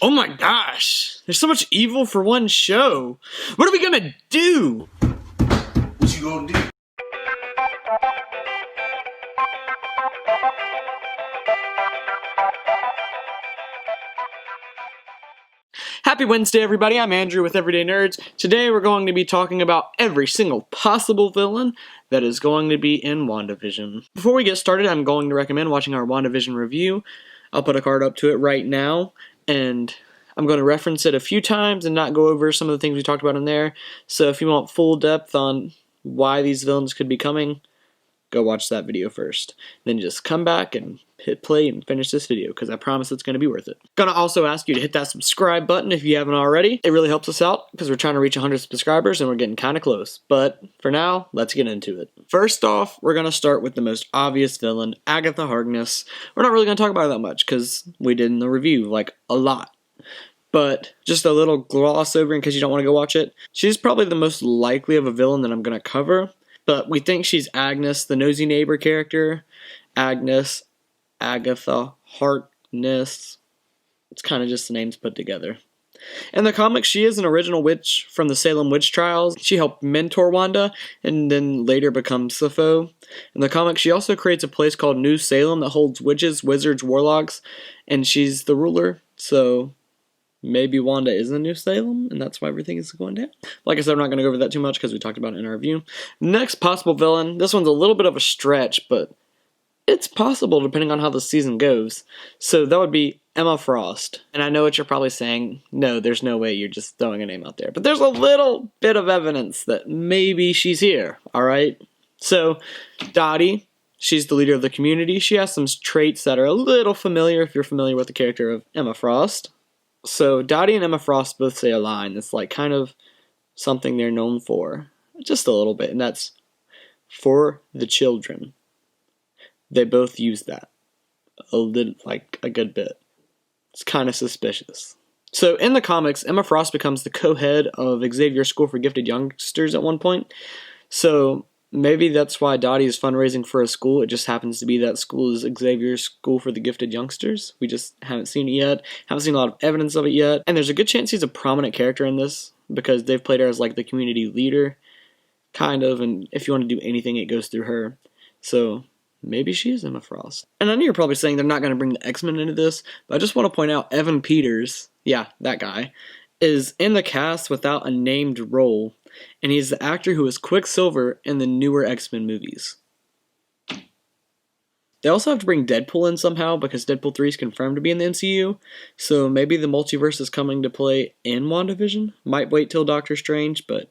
Oh my gosh, there's so much evil for one show. What are we gonna do? What you gonna do? Happy Wednesday, everybody. I'm Andrew with Everyday Nerds. Today we're going to be talking about every single possible villain that is going to be in WandaVision. Before we get started, I'm going to recommend watching our WandaVision review. I'll put a card up to it right now, and I'm going to reference it a few times and not go over some of the things we talked about in there. So if you want full depth on why these villains could be coming, go watch that video first. Then just come back and hit play and finish this video, because I promise it's going to be worth it. Gonna also ask you to hit that subscribe button if you haven't already. It really helps us out because we're trying to reach 100 subscribers and we're getting kind of close. But for now, let's get into it. First off, we're gonna start with the most obvious villain, Agatha Harkness. We're not really gonna talk about her that much because we did in the review, like, a lot. But just a little gloss over in case you don't want to go watch it. She's probably the most likely of a villain that I'm gonna cover. But we think she's Agnes, the nosy neighbor character. Agnes, Agatha Harkness. It's kind of just the names put together. In the comics, she is an original witch from the Salem witch trials. She helped mentor Wanda and then later becomes the foe. In the comics, she also creates a place called New Salem that holds witches, wizards, warlocks, and she's the ruler. So maybe Wanda is in New Salem, and that's why everything is going down. Like I said, I'm not going to go over that too much because we talked about it in our review. Next possible villain. This one's a little bit of a stretch, but it's possible depending on how the season goes. So that would be Emma Frost. And I know what you're probably saying. No, there's no way, you're just throwing a name out there. But there's a little bit of evidence that maybe she's here, alright? So, Dottie, she's the leader of the community. She has some traits that are a little familiar if you're familiar with the character of Emma Frost. So Dottie and Emma Frost both say a line that's like kind of something they're known for. Just a little bit, and that's for the children. They both use that a little, like a good bit. It's kind of suspicious. So in the comics, Emma Frost becomes the co-head of Xavier's School for Gifted Youngsters at one point. So maybe that's why Dottie is fundraising for a school. It just happens to be that school is Xavier's School for the Gifted Youngsters. We just haven't seen it yet. Haven't seen a lot of evidence of it yet. And there's a good chance he's a prominent character in this because they've played her as like the community leader, kind of. And if you want to do anything, it goes through her. So maybe she is Emma Frost. And I know you're probably saying they're not going to bring the XMen into this, but I just want to point out Evan Peters, yeah, that guy, is in the cast without a named role, and he's the actor who was Quicksilver in the newer X-Men movies. They also have to bring Deadpool in somehow because Deadpool 3 is confirmed to be in the MCU, so maybe the multiverse is coming to play in WandaVision. Might wait till Doctor Strange, but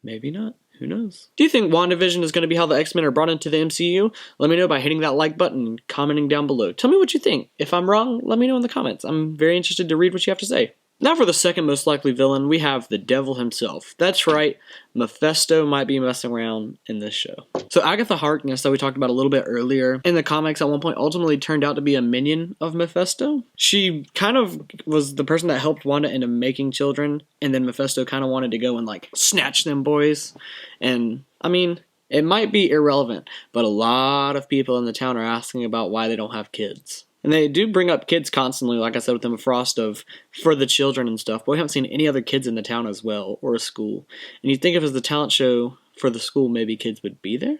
maybe not. Who knows? Do you think WandaVision is going to be how the X-Men are brought into the MCU? Let me know by hitting that like button and commenting down below. Tell me what you think. If I'm wrong, let me know in the comments. I'm very interested to read what you have to say. Now for the second most likely villain, we have the devil himself. That's right, Mephisto might be messing around in this show. So Agatha Harkness, that we talked about a little bit earlier, in the comics at one point ultimately turned out to be a minion of Mephisto. She kind of was the person that helped Wanda into making children, and then Mephisto kind of wanted to go and like snatch them boys. And I mean, it might be irrelevant, but a lot of people in the town are asking about why they don't have kids. And they do bring up kids constantly, like I said with Emma Frost, of for the children and stuff. But we haven't seen any other kids in the town as well, or a school. And you'd think if it was the talent show for the school, maybe kids would be there.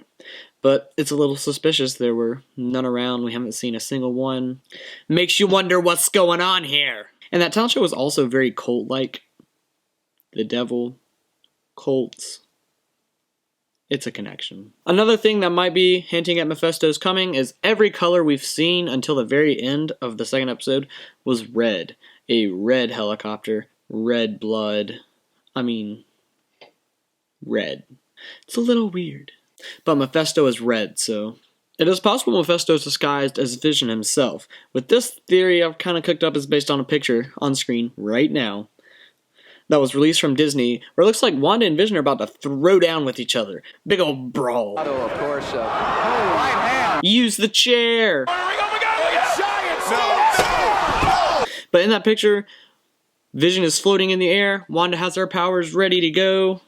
But it's a little suspicious. There were none around. We haven't seen a single one. Makes you wonder what's going on here. And that talent show was also very cult-like. The devil, cults. It's a connection. Another thing that might be hinting at Mephisto's coming is every color we've seen until the very end of the second episode was red. A red helicopter, red blood. I mean, red. It's a little weird. But Mephisto is red, so it is possible Mephisto is disguised as Vision himself. With this theory I've kind of cooked up is based on a picture on screen right now that was released from Disney, where it looks like Wanda and Vision are about to throw down with each other. Big old brawl. Of course, right hand. Use the chair! Giants! But in that picture, Vision is floating in the air, Wanda has her powers ready to go.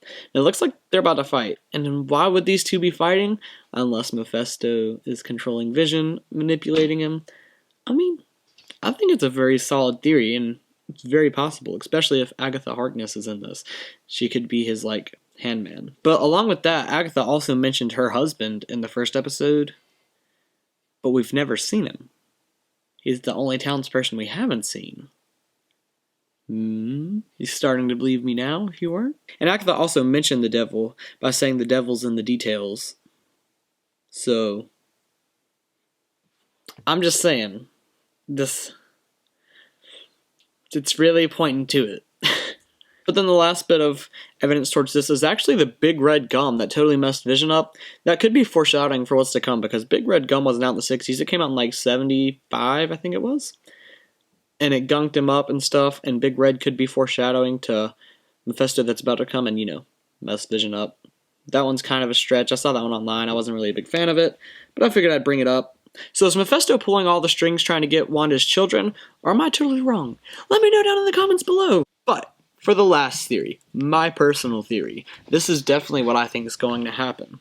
And it looks like they're about to fight. And why would these two be fighting? Unless Mephisto is controlling Vision, manipulating him. I mean, I think it's a very solid theory, and it's very possible, especially if Agatha Harkness is in this. She could be his, like, Handman. But along with that, Agatha also mentioned her husband in the first episode, but we've never seen him. He's the only townsperson we haven't seen. He's starting to believe me now, if you weren't. And Agatha also mentioned the devil by saying the devil's in the details. So, I'm just saying, it's really pointing to it. But then the last bit of evidence towards this is actually the big red gum that totally messed Vision up. That could be foreshadowing for what's to come, because big red gum wasn't out in the 60s. It came out in like 75, I think it was. And it gunked him up and stuff, and big red could be foreshadowing to Mephisto that's about to come and, you know, mess Vision up. That one's kind of a stretch. I saw that one online. I wasn't really a big fan of it, but I figured I'd bring it up. So is Mephisto pulling all the strings trying to get Wanda's children, or am I totally wrong? Let me know down in the comments below. But for the last theory, my personal theory, this is definitely what I think is going to happen.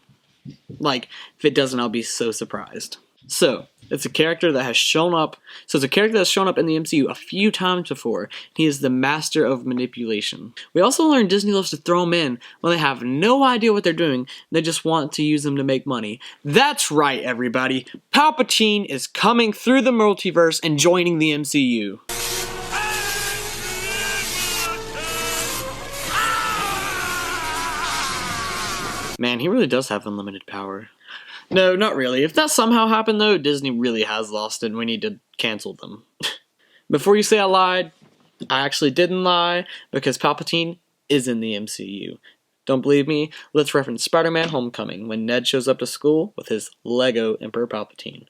Like, if it doesn't, I'll be so surprised. So, it's a character that has shown up. So it's a character that's shown up in the MCU a few times before. He is the master of manipulation. We also learned Disney loves to throw him in when they have no idea what they're doing. They just want to use them to make money. That's right, everybody. Palpatine is coming through the multiverse and joining the MCU. Man, he really does have unlimited power. No, not really. If that somehow happened, though, Disney really has lost it, and we need to cancel them. Before you say I lied, I actually didn't lie, because Palpatine is in the MCU. Don't believe me? Let's reference Spider-Man Homecoming, when Ned shows up to school with his Lego Emperor Palpatine.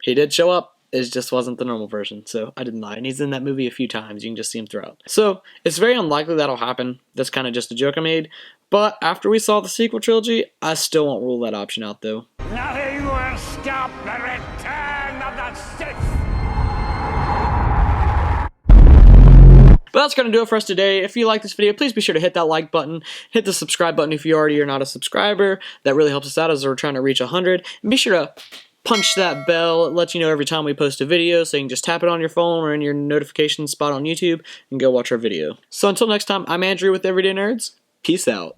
He did show up, it just wasn't the normal version, so I didn't lie. And he's in that movie a few times, you can just see him throughout. So, it's very unlikely that'll happen. That's kind of just a joke I made. But after we saw the sequel trilogy, I still won't rule that option out, though. Nothing will stop the return of the Sith! But that's going to do it for us today. If you like this video, please be sure to hit that like button. Hit the subscribe button if you already are not a subscriber. That really helps us out as we're trying to reach 100. And be sure to punch that bell. It lets you know every time we post a video, so you can just tap it on your phone or in your notification spot on YouTube and go watch our video. So until next time, I'm Andrew with Everyday Nerds. Peace out.